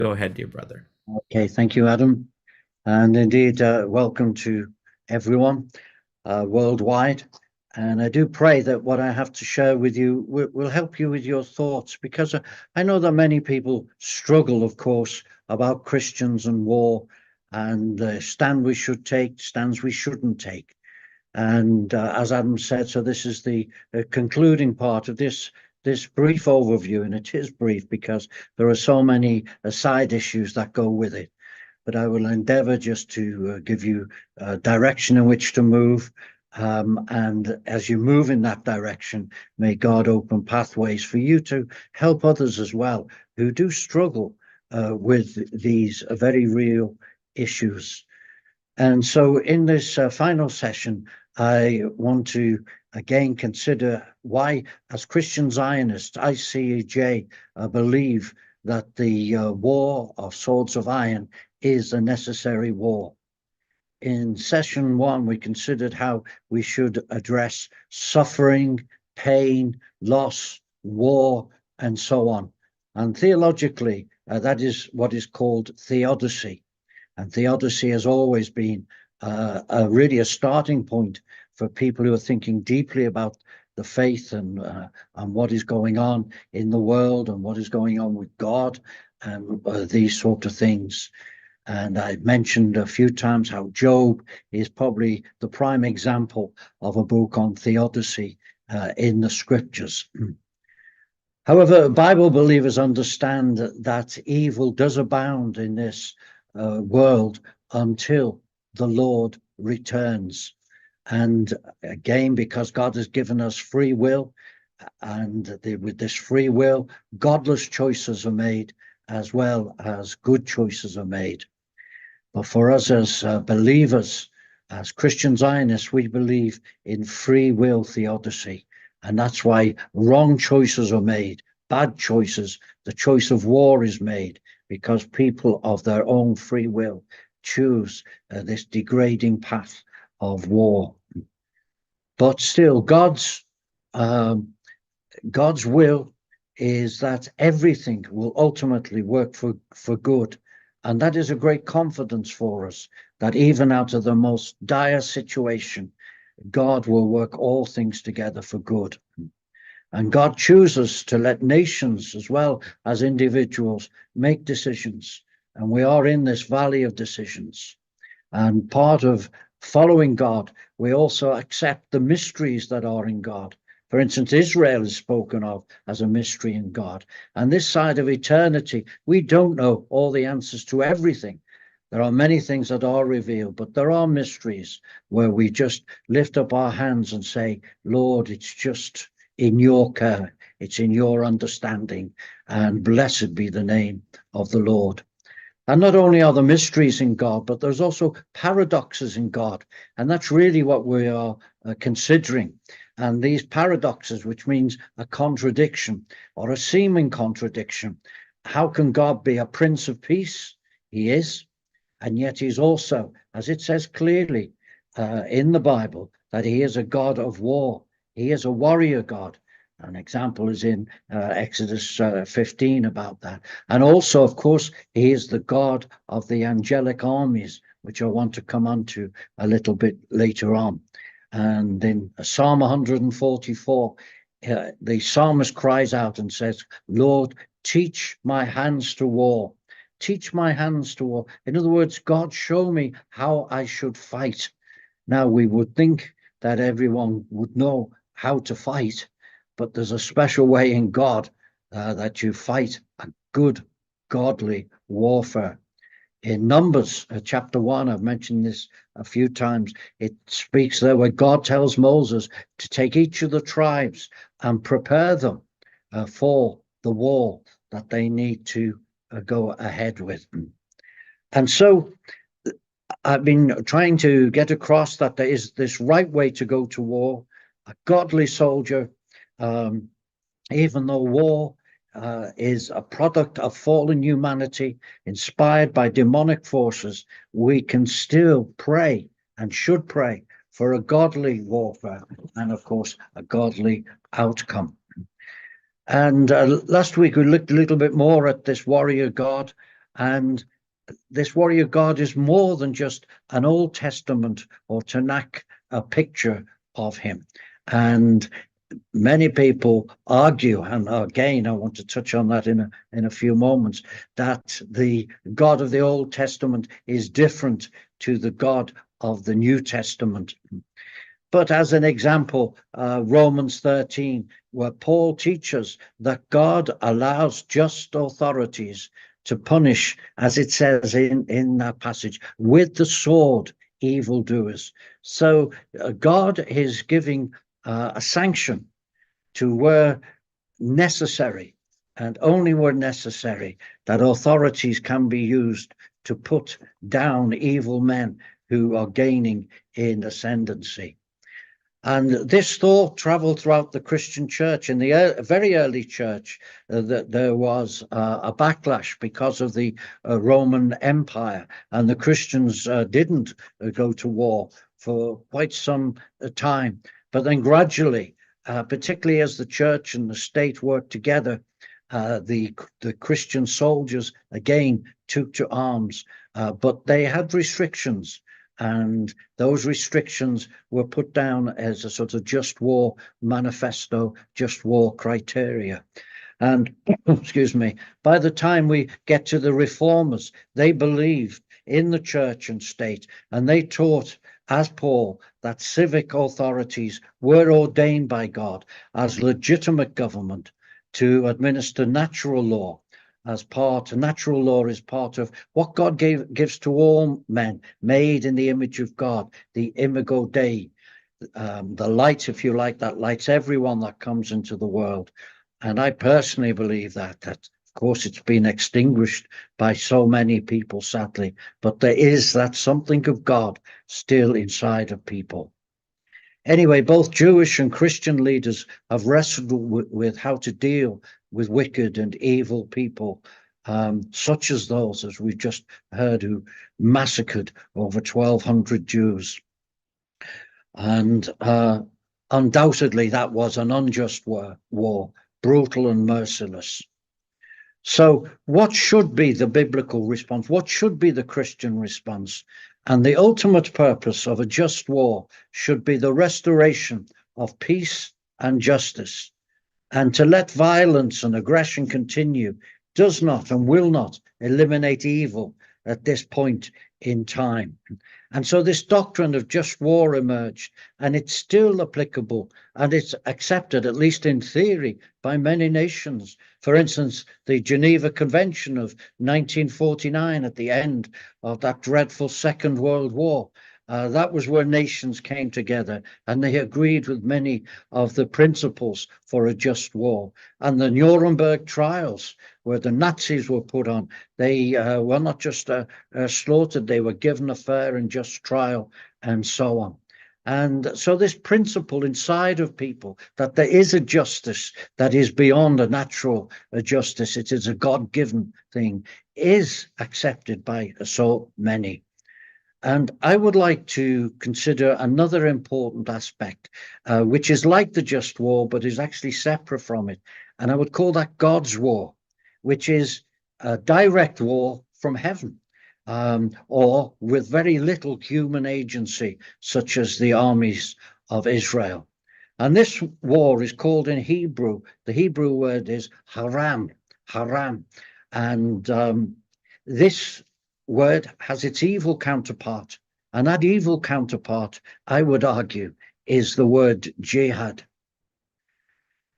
Go ahead, dear brother. Okay, thank you, Adam. And indeed, welcome to everyone worldwide. And I do pray that what I have to share with you will help you with your thoughts, because I know that many people struggle, of course, about Christians and war and the stand we should take, stands we shouldn't take. And as Adam said, so this is the concluding part of this brief overview, and it is brief because there are so many side issues that go with it. But I will endeavor just to give you direction in which to move. And as you move in that direction, may God open pathways for you to help others as well who do struggle with these very real issues. And so in this final session, I want to again consider why, as Christian Zionists, ICEJ believe that the war of swords of iron is a necessary war. In session one, we considered how we should address suffering, pain, loss, war, and so on. And theologically, that is what is called theodicy. And theodicy has always been really a starting point for people who are thinking deeply about the faith and what is going on in the world and what is going on with God and these sort of things. And I mentioned a few times how Job is probably the prime example of a book on theodicy in the scriptures. However, Bible believers understand that evil does abound in this world until the Lord returns. And again, because God has given us free will, and with this free will, godless choices are made as well as good choices are made. But for us as believers, as Christian Zionists, we believe in free will theodicy. And that's why wrong choices are made, bad choices. The choice of war is made because people of their own free will choose this degrading path of war. But still, God's will is that everything will ultimately work for good. And that is a great confidence for us, that even out of the most dire situation, God will work all things together for good. And God chooses to let nations as well as individuals make decisions. And we are in this valley of decisions. And part of following God, we also accept the mysteries that are in God. For instance, Israel is spoken of as a mystery in God. And this side of eternity, we don't know all the answers to everything. There are many things that are revealed, but there are mysteries where we just lift up our hands and say, Lord, it's just in your care, it's in your understanding, and blessed be the name of the Lord. And not only are there mysteries in God, but there's also paradoxes in God. And that's really what we are considering. And these paradoxes, which means a contradiction or a seeming contradiction. How can God be a Prince of Peace? He is. And yet he's also, as it says clearly in the Bible, that he is a God of war. He is a warrior God. An example is in Exodus 15 about that. And also, of course, he is the God of the angelic armies, which I want to come on to a little bit later on. And in Psalm 144, the psalmist cries out and says, Lord, teach my hands to war. Teach my hands to war. In other words, God, show me how I should fight. Now, we would think that everyone would know how to fight, but there's a special way in God that you fight a good, godly warfare. In Numbers chapter 1, I've mentioned this a few times, it speaks there where God tells Moses to take each of the tribes and prepare them for the war that they need to go ahead with. And so I've been trying to get across that there is this right way to go to war, a godly soldier, even though war is a product of fallen humanity, inspired by demonic forces, we can still pray and should pray for a godly warfare and, of course, a godly outcome. And last week we looked a little bit more at this warrior God And this warrior God is more than just an Old Testament or Tanakh, a picture of him. And many people argue, and again, I want to touch on that in a few moments, that the God of the Old Testament is different to the God of the New Testament. But as an example, Romans 13, where Paul teaches that God allows just authorities to punish, as it says in that passage, with the sword evildoers. So God is giving a sanction to where necessary, and only where necessary, that authorities can be used to put down evil men who are gaining in ascendancy. And this thought traveled throughout the Christian church. In the very early church, that there was a backlash because of the Roman Empire, and the Christians didn't go to war for quite some time. But then gradually, particularly as the church and the state worked together, the Christian soldiers again took to arms, but they had restrictions. And those restrictions were put down as a sort of just war manifesto, just war criteria. And, excuse me, by the time we get to the reformers, they believed in the church and state, and they taught, as Paul, that civic authorities were ordained by God as legitimate government to administer natural law. Natural law is part of what God gives to all men, made in the image of God, the imago Dei, the light, if you like, that lights everyone that comes into the world. And I personally believe that of course it's been extinguished by so many people, sadly, but there is that something of God still inside of people. Anyway, both Jewish and Christian leaders have wrestled with how to deal with wicked and evil people, such as those, as we've just heard, who massacred over 1,200 Jews. And undoubtedly, that was an unjust war, brutal and merciless. So what should be the biblical response? What should be the Christian response? And the ultimate purpose of a just war should be the restoration of peace and justice. And to let violence and aggression continue does not and will not eliminate evil at this point in time. And so this doctrine of just war emerged, and it's still applicable, and it's accepted, at least in theory, by many nations. For instance, the Geneva Convention of 1949, at the end of that dreadful Second World War, that was where nations came together, and they agreed with many of the principles for a just war. And the Nuremberg trials, where the Nazis were put on, they were not just slaughtered, they were given a fair and just trial, and so on. And so this principle inside of people, that there is a justice that is beyond a natural justice, it is a God-given thing, is accepted by so many. And I would like to consider another important aspect, which is like the just war, but is actually separate from it. And I would call that God's war, which is a direct war from heaven, or with very little human agency, such as the armies of Israel. And this war is called in Hebrew, the Hebrew word is haram. And this word has its evil counterpart, and that evil counterpart, I would argue, is the word jihad.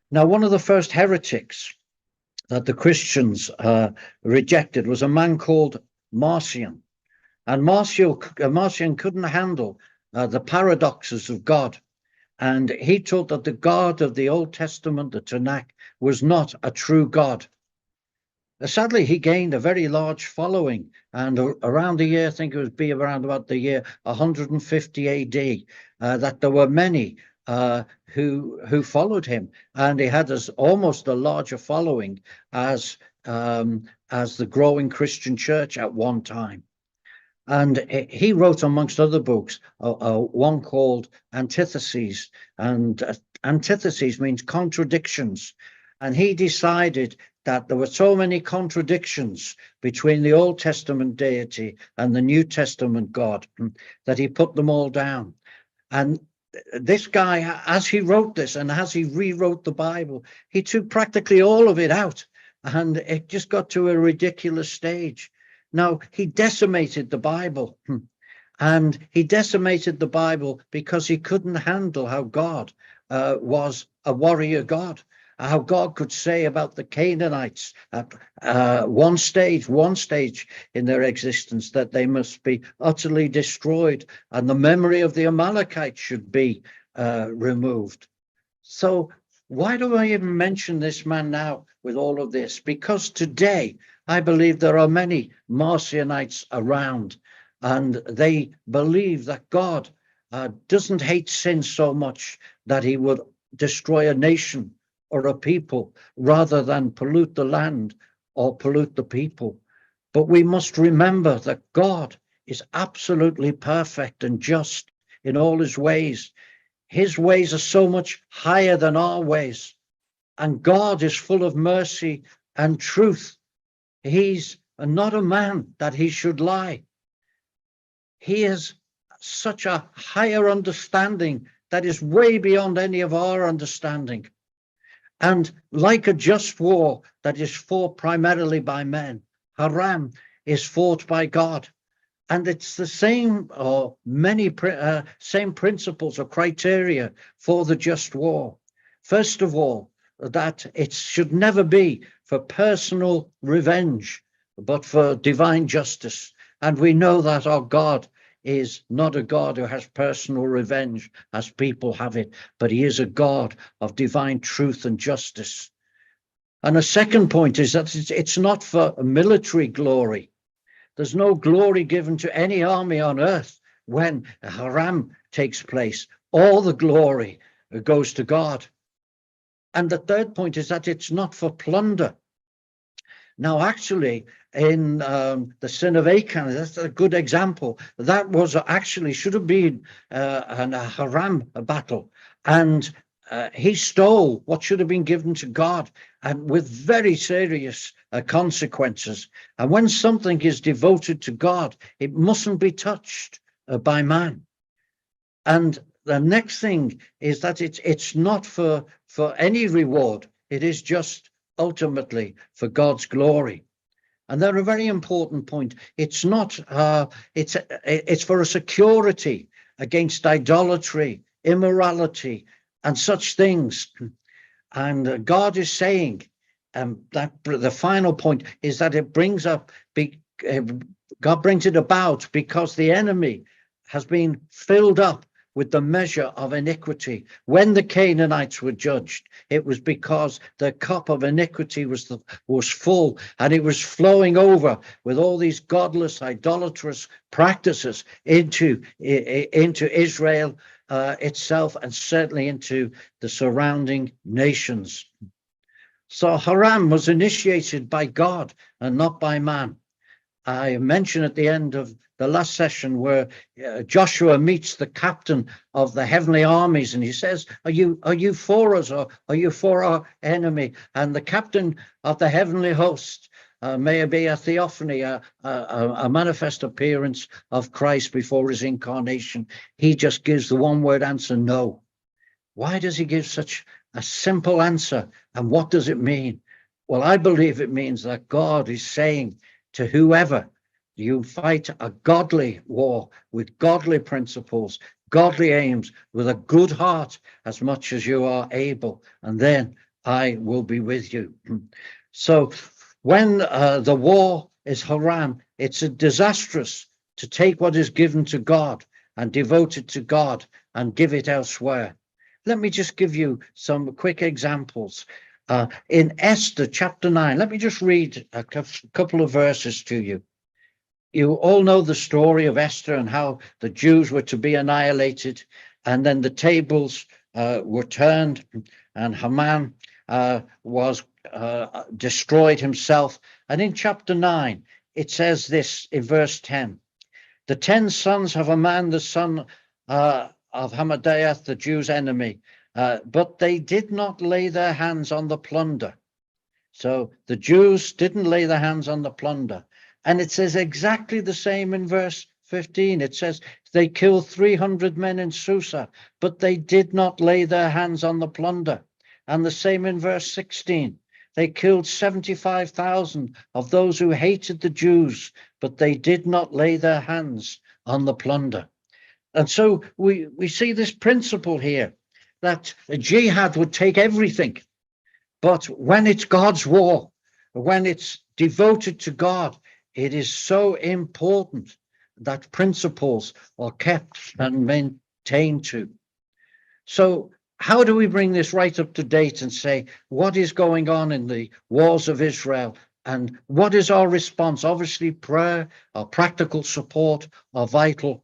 Now, one of the first heretics that the Christians rejected was a man called Marcion, and Marcion couldn't handle the paradoxes of God, and he taught that the God of the Old Testament, the Tanakh, was not a true God. Sadly, he gained a very large following, and around the year, I think it would be around about the year 150 AD, that there were many who followed him, and he had almost a larger following as the growing Christian church at one time. And he wrote, amongst other books, one called Antitheses, and antitheses means contradictions. And he decided that there were so many contradictions between the Old Testament deity and the New Testament God that he put them all down. And this guy, as he wrote this and as he rewrote the Bible, he took practically all of it out, and it just got to a ridiculous stage. Now, he decimated the Bible, and he decimated the Bible because he couldn't handle how God was a warrior God, how God could say about the Canaanites at one stage in their existence that they must be utterly destroyed, and the memory of the Amalekites should be removed. So why do I even mention this man now with all of this? Because today I believe there are many Marcionites around, and they believe that God doesn't hate sin so much that he would destroy a nation or a people rather than pollute the land or pollute the people. But we must remember that God is absolutely perfect and just in all his ways. His ways are so much higher than our ways. And God is full of mercy and truth. He's not a man that he should lie. He has such a higher understanding that is way beyond any of our understanding. And like a just war that is fought primarily by men, Haram is fought by God. And it's the same or many same principles or criteria for the just war. First of all, that it should never be for personal revenge, but for divine justice. And we know that our God is not a God who has personal revenge as people have it, but he is a God of divine truth and justice. And a second point is that it's not for military glory. There's no glory given to any army on earth when Haram takes place. All the glory goes to God. And the third point is that it's not for plunder. Now, actually, in the sin of Achan, that's a good example. That was actually should have been a Haram battle. And he stole what should have been given to God, and with very serious consequences. And when something is devoted to God, it mustn't be touched by man. And the next thing is that it's not for any reward. It is just ultimately for God's glory. And they're a very important point. It's not, it's for a security against idolatry, immorality, and such things. And God is saying that the final point is that it brings up, God brings it about because the enemy has been filled up with the measure of iniquity. When the Canaanites were judged, it was because the cup of iniquity was full, and it was flowing over with all these godless, idolatrous practices into Israel itself, and certainly into the surrounding nations. So Haram was initiated by God and not by man. I mentioned at the end of the last session where Joshua meets the captain of the heavenly armies, and he says, are you for us, or are you for our enemy? And the captain of the heavenly host, may it be a theophany, a manifest appearance of Christ before his incarnation, he just gives the one word answer, no. Why does he give such a simple answer? And what does it mean? Well, I believe it means that God is saying to whoever, you fight a godly war with godly principles, godly aims, with a good heart as much as you are able, and then I will be with you. So when the war is Haram, it's disastrous to take what is given to God and devote it to God and give it elsewhere. Let me just give you some quick examples. In Esther chapter 9, let me just read a couple of verses to you. You all know the story of Esther and how the Jews were to be annihilated, and then the tables were turned, and Haman was destroyed himself. And in chapter 9, it says this in verse 10, the 10 sons of Haman, the son of Hammedatha, the Jews' enemy, but they did not lay their hands on the plunder. So the Jews didn't lay their hands on the plunder. And it says exactly the same in verse 15. It says they killed 300 men in Susa, but they did not lay their hands on the plunder. And the same in verse 16. They killed 75,000 of those who hated the Jews, but they did not lay their hands on the plunder. And so we see this principle here that a jihad would take everything. But when it's God's war, when it's devoted to God, it is so important that principles are kept and maintained to. So how do we bring this right up to date and say what is going on in the wars of Israel and what is our response? Obviously, prayer, our practical support are vital.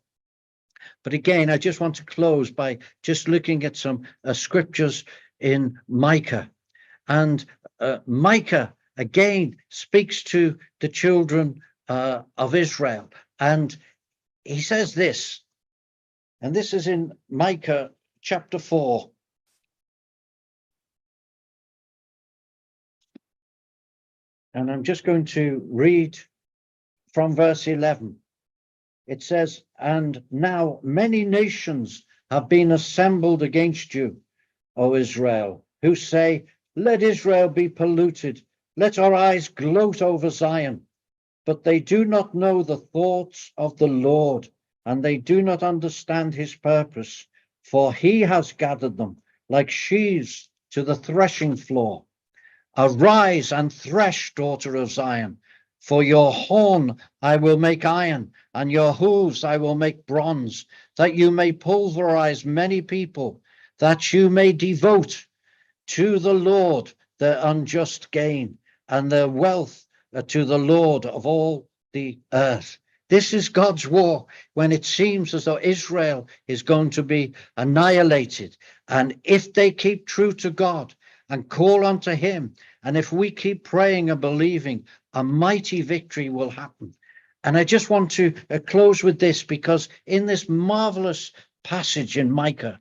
But again, I just want to close by just looking at some scriptures in Micah. And Micah, again, speaks to the children of Israel. And he says this, and this is in Micah chapter 4. And I'm just going to read from verse 11. It says, and now many nations have been assembled against you, O Israel, who say, let Israel be polluted. Let our eyes gloat over Zion. But they do not know the thoughts of the Lord, and they do not understand his purpose. For he has gathered them like sheaves to the threshing floor. Arise and thresh, daughter of Zion. For your horn I will make iron, and your hooves I will make bronze, that you may pulverize many people, that you may devote to the Lord their unjust gain, and their wealth to the Lord of all the earth. This is God's war when it seems as though Israel is going to be annihilated. And if they keep true to God and call unto him, and if we keep praying and believing, a mighty victory will happen. And I just want to close with this, because in this marvelous passage in Micah,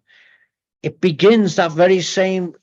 it begins that very same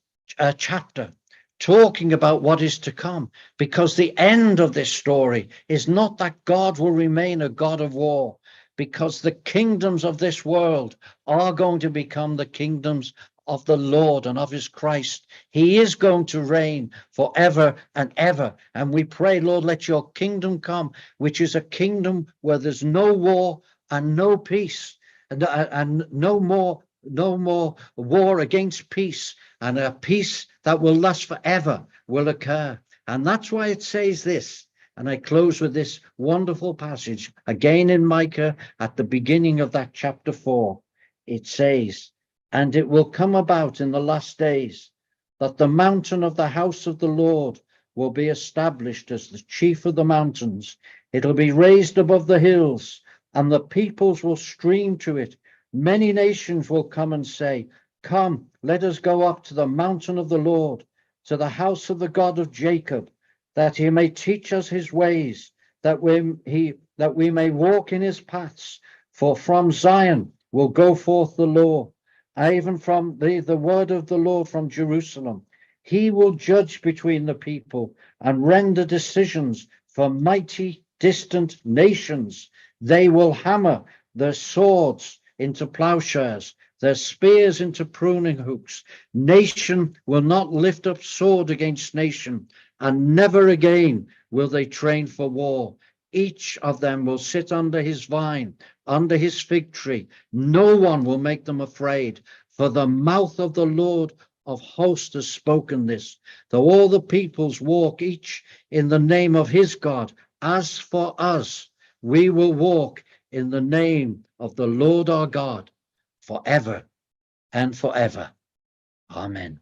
chapter talking about what is to come, because the end of this story is not that God will remain a God of war, because the kingdoms of this world are going to become the kingdoms of the Lord and of his Christ. He is going to reign forever and ever. And we pray, Lord, let your kingdom come, which is a kingdom where there's no war and no peace, and no more war against peace, and a peace that will last forever will occur. And that's why it says this. And I close with this wonderful passage again in Micah at the beginning of that chapter 4. It says, and it will come about in the last days that the mountain of the house of the Lord will be established as the chief of the mountains. It'll be raised above the hills, and the peoples will stream to it. Many nations will come and say, come, let us go up to the mountain of the Lord, to the house of the God of Jacob, that he may teach us his ways, that we may walk in his paths. For from Zion will go forth the law, even from the word of the Lord from Jerusalem. He will judge between the people and render decisions for mighty distant nations. They will hammer their swords into plowshares, their spears into pruning hooks. Nation will not lift up sword against nation, and never again will they train for war. Each of them will sit under his vine, under his fig tree. No one will make them afraid, for the mouth of the Lord of hosts has spoken this. Though all the peoples walk each in the name of his God, as for us, we will walk in the name of the Lord our God forever and forever. Amen.